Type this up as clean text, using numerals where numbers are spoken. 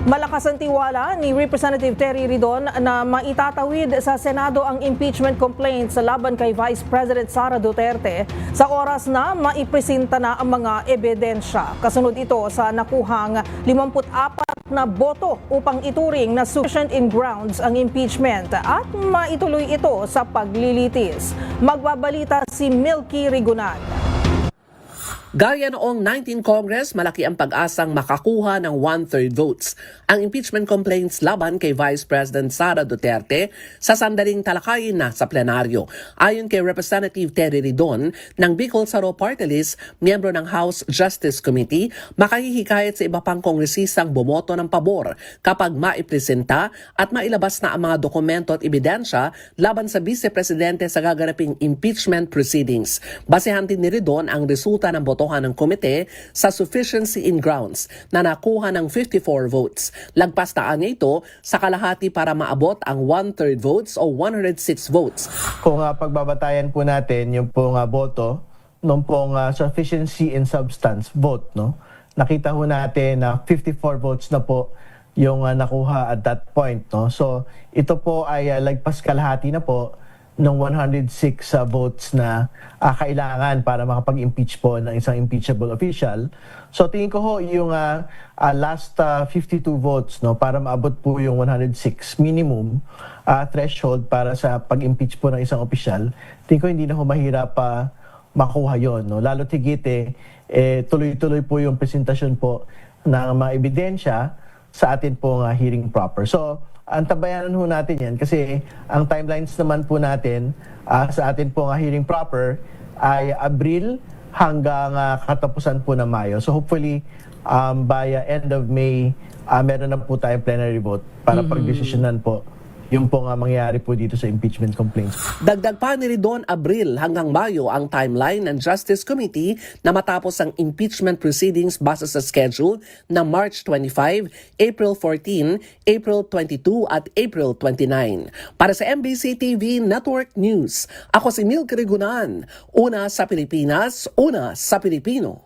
Malakas ang tiwala ni Representative Terry Ridon na maitatawid sa Senado ang impeachment complaint sa laban kay Vice President Sara Duterte sa oras na maipresenta na ang mga ebidensya. Kasunod ito sa nakuhang 54 na boto upang ituring na sufficient in grounds ang impeachment at maituloy ito sa paglilitis. Magbabalita si Milky Rigunan. Gaya noong 19 Congress, malaki ang pag-asang makakuha ng 1/3 votes ang impeachment complaints laban kay Vice President Sara Duterte sa sandaling talakayin na sa plenaryo. Ayon kay Representative Terry Ridon ng Bicol Saro Party List, miyembro ng House Justice Committee, makahihikayat sa iba pang kongresistang bumoto ng pabor kapag maipresenta at mailabas na ang mga dokumento at ebidensya laban sa Vice Presidente sa gaganaping impeachment proceedings. Basehan din ni Ridon ang resulta ng botohan ng komite sa sufficiency in grounds na nakuha ng 54 votes. Lagpas na niya ito sa kalahati para maabot ang 1/3 votes o 106 votes. Kung pagbabatayan po natin yung pong boto nung pong sufficiency in substance vote, no? Nakita ho natin na 54 votes na po yung nakuha at that point, no? So ito po ay lagpas kalahati na po ng 106 votes na kailangan para makapag-impeach po ng isang impeachable official. So tingin ko ho yung last 52 votes, no, para maabot po yung 106 minimum threshold para sa pag-impeach po ng isang opisyal. Tingin ko hindi na ho mahirap makuha yon, no. Lalo tigit tuloy-tuloy po yung presentasyon po ng mga ebidensya sa atin pong hearing proper. So antabayanan ho natin yan kasi ang timelines naman po natin sa atin pong hearing proper ay Abril hanggang katapusan po ng Mayo. So hopefully by end of May meron na po tayong plenary vote para pagdesisyonan po yung pong mangyayari po dito sa impeachment complaints. Dagdag pa ni Ridon, Abril hanggang Mayo ang timeline ng Justice Committee na matapos ang impeachment proceedings base sa schedule na March 25, April 14, April 22 at April 29. Para sa MBC TV Network News, ako si Milky Rigunan. Una sa Pilipinas, una sa Pilipino.